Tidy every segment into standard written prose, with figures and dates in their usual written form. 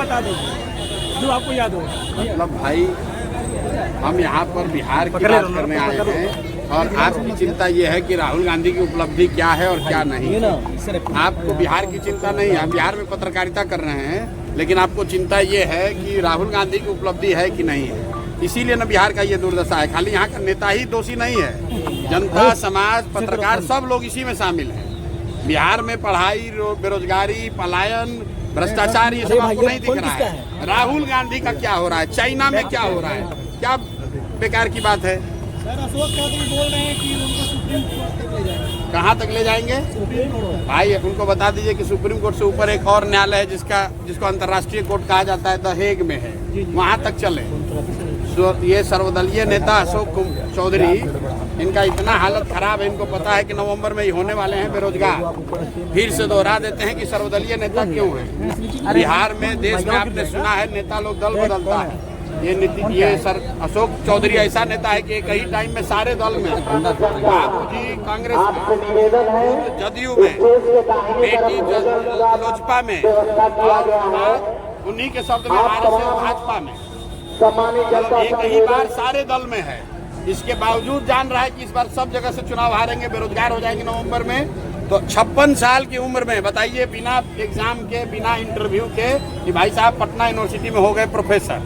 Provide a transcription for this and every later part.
बता दीजिए जो आपको याद हो। मतलब भाई हम यहाँ पर बिहार की बात करने आए हैं और आपकी चिंता ये है कि राहुल गांधी की उपलब्धि क्या है और क्या नहीं। आपको बिहार की चिंता नहीं है, बिहार में पत्रकारिता कर रहे हैं, लेकिन आपको चिंता ये है कि राहुल गांधी की उपलब्धि है कि नहीं है। इसीलिए न बिहार का ये दुर्दशा है। खाली यहाँ का नेता ही दोषी नहीं है, जनता, समाज, पत्रकार सब लोग इसी में शामिल हैं। बिहार में पढ़ाई, बेरोजगारी, पलायन, भ्रष्टाचार ये सब आपको नहीं दिख रहा है। राहुल गांधी का क्या हो रहा है, चाइना में क्या हो रहा है, क्या बेकार की बात है। सर अशोक चौधरी बोल रहे हैं कि उनको सुप्रीम कोर्ट तक ले जाएंगे। कहाँ तक ले जाएंगे भाई? उनको बता दीजिए कि सुप्रीम कोर्ट से ऊपर एक और न्यायालय है जिसको अंतर्राष्ट्रीय कोर्ट कहा जाता है, द हेग में है, वहाँ तक चले। ये सर्वदलीय नेता अशोक चौधरी, इनका इतना हालत खराब है, इनको पता है कि नवंबर में ही होने वाले हैं बेरोजगार। फिर से दोहरा देते हैं कि सर्वदलीय नेता क्यों है। बिहार में, देश में आपने सुना है नेता लोग दल बदलता है। ये सर अशोक चौधरी ऐसा नेता है कि एक ही टाइम में सारे दल में, बाबू जी कांग्रेस में, जदयू में, बेटी लोजपा में, और उन्हीं के शब्द में हमारे से भाजपा में, एक ही बार सारे दल में है। इसके बावजूद जान रहा है कि इस बार सब जगह से चुनाव हारेंगे, बेरोजगार हो जाएंगे नवंबर में। तो 56 साल की उम्र में बताइए, बिना एग्जाम के, बिना इंटरव्यू के, कि भाई साहब पटना यूनिवर्सिटी में हो गए प्रोफेसर।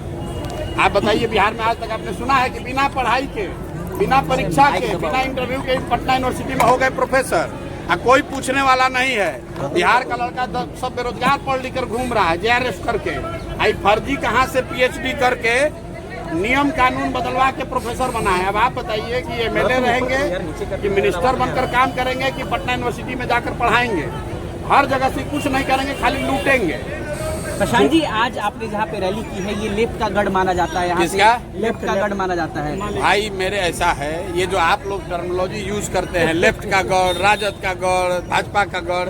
आप बताइए, बिहार में आज तक आपने सुना है कि बिना पढ़ाई के, बिना परीक्षा के, बिना इंटरव्यू के पटना यूनिवर्सिटी में हो गए प्रोफेसर? कोई पूछने वाला नहीं है। बिहार का लड़का सब बेरोजगार पढ़ लिख कर घूम रहा है, JRF करके। आई फर्जी कहाँ से PhD करके नियम कानून बदलवा के प्रोफेसर बना है। अब आप बताइए कि MLA रहेंगे कि मिनिस्टर बनकर काम करेंगे कि पटना यूनिवर्सिटी में जाकर पढ़ाएंगे? हर जगह से कुछ नहीं करेंगे, खाली लूटेंगे। प्रशांत जी, आज आपने जहाँ पे रैली की है, ये लेफ्ट का गढ़ माना जाता है। यहाँ किसका? लेफ्ट का गढ़ माना जाता है। भाई मेरे ऐसा है, ये जो आप लोग टर्मिनोलॉजी यूज करते हैं, लेफ्ट का गढ़, राजद का गढ़, भाजपा का गढ़,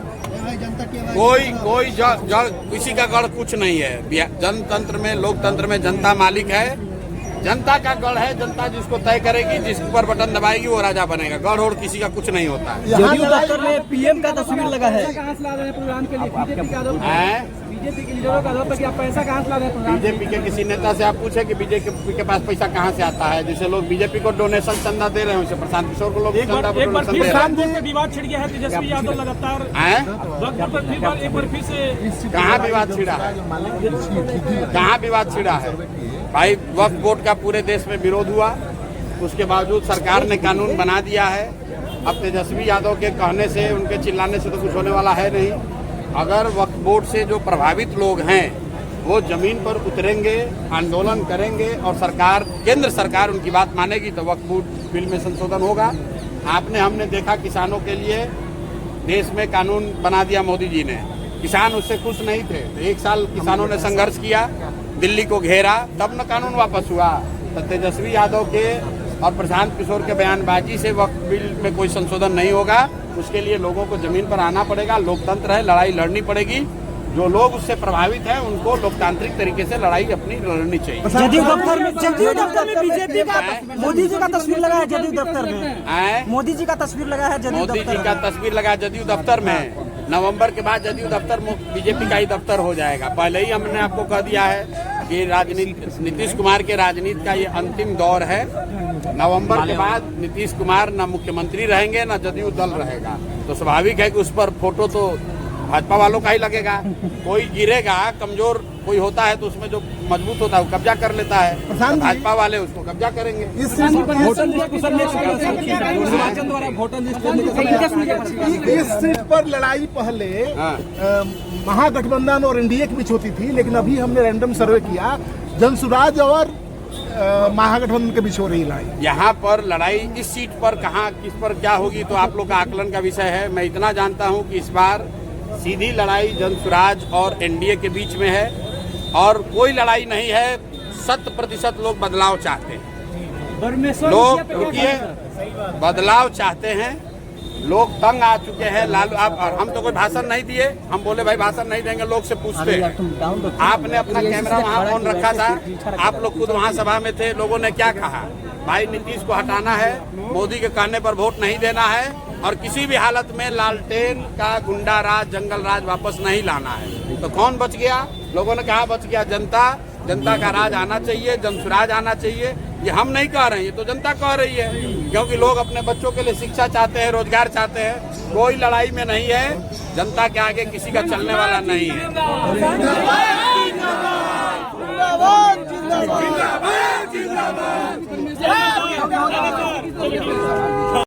कोई जड़ किसी का गढ़ कुछ नहीं है। जनतंत्र में, लोकतंत्र में जनता मालिक है, जनता का गढ़ है। जनता जिसको तय करेगी, जिस ऊपर बटन दबाएगी वो राजा बनेगा। गढ़ और किसी का कुछ नहीं होता है। जदयू दफ्तर में PM का तस्वीर लगा है। बीजेपी के लीडरों का आरोप है कि आप पैसा कहाँ से ला रहे हैं? बीजेपी के किसी नेता से आप पूछे कि बीजेपी के पास पैसा कहाँ से आता है? जैसे लोग बीजेपी को डोनेशन चंदा दे रहे हैं, उसे प्रशांत किशोर को लोग एक बार फिर विवाद छिड़ गया है। तेजस्वी यादव लगातार एक बार फिर से कहाँ विवाद छिड़ा है? कहाँ विवाद छिड़ा है भाई? वक्फ बोर्ड का पूरे देश में विरोध हुआ, उसके बावजूद सरकार ने कानून बना दिया है। अब तेजस्वी यादव के कहने से, उनके चिल्लाने से तो कुछ होने वाला है नहीं। अगर वक्फ बोर्ड से जो प्रभावित लोग हैं वो जमीन पर उतरेंगे, आंदोलन करेंगे और सरकार, केंद्र सरकार उनकी बात मानेगी तो वक्फ बोर्ड बिल में संशोधन होगा। हमने देखा किसानों के लिए देश में कानून बना दिया मोदी जी ने। किसान उससे खुश नहीं थे, तो 1 साल किसानों ने संघर्ष किया, दिल्ली को घेरा, तब न कानून वापस हुआ। तो तेजस्वी यादव के और प्रशांत किशोर के बयानबाजी से वक्फ बिल में कोई संशोधन नहीं होगा। उसके लिए लोगों को जमीन पर आना पड़ेगा। लोकतंत्र है, लड़ाई लड़नी पड़ेगी। जो लोग उससे प्रभावित हैं उनको लोकतांत्रिक तरीके से लड़ाई अपनी लड़नी चाहिए। जदयू दफ्तर में बीजेपी का मोदी जी का तस्वीर लगा है। जदयू दफ्तर में मोदी जी का तस्वीर लगा है। मोदी जी का तस्वीर लगा जदयू दफ्तर में। नवंबर के बाद जदयू दफ्तर बीजेपी का ही दफ्तर हो जाएगा। पहले ही हमने आपको कह दिया है कि नीतीश कुमार के राजनीति का ये अंतिम दौर है। नवंबर के बाद नीतीश कुमार न मुख्यमंत्री रहेंगे, न जदयू दल रहेगा। तो स्वाभाविक है कि उस पर फोटो तो भाजपा वालों का ही लगेगा। कोई गिरेगा, कमजोर कोई होता है तो उसमें जो मजबूत होता है वो कब्जा कर लेता है, तो भाजपा वाले उसको कब्जा करेंगे। इस सीट पर लड़ाई पहले महागठबंधन और NDA के बीच होती थी, लेकिन अभी हमने रैंडम सर्वे किया, जनसुराज और महागठबंधन के बीच हो रही लड़ाई। यहाँ पर लड़ाई इस सीट पर कहाँ किस पर क्या होगी तो आप लोग का आकलन का विषय है। मैं इतना जानता हूँ कि इस बार सीधी लड़ाई जनसुराज और NDA के बीच में है और कोई लड़ाई नहीं है। 100% लोग बदलाव चाहते हैं। लोग रुकिए, बदलाव चाहते हैं। लोग तंग आ चुके हैं। लालू हम तो कोई भाषण नहीं दिए, हम बोले भाई भाषण नहीं देंगे, लोग से पूछते हैं। आपने अपना कैमरा वहाँ ऑन रखा था, आप लोग खुद वहाँ सभा में थे। लोगों ने क्या कहा? भाई नीतीश को हटाना है, मोदी के कहने पर वोट नहीं देना है और किसी भी हालत में लालटेन का गुंडा राज, जंगल राज वापस नहीं लाना है। तो कौन बच गया? लोगों ने कहा बच गया जनता। जनता का राज आना चाहिए, जनसुराज आना चाहिए। ये हम नहीं कह रहे हैं, ये तो जनता कह रही है, क्योंकि लोग अपने बच्चों के लिए शिक्षा चाहते हैं, रोजगार चाहते हैं। कोई लड़ाई में नहीं है, जनता के आगे किसी का चलने वाला नहीं है। जिंदाबाद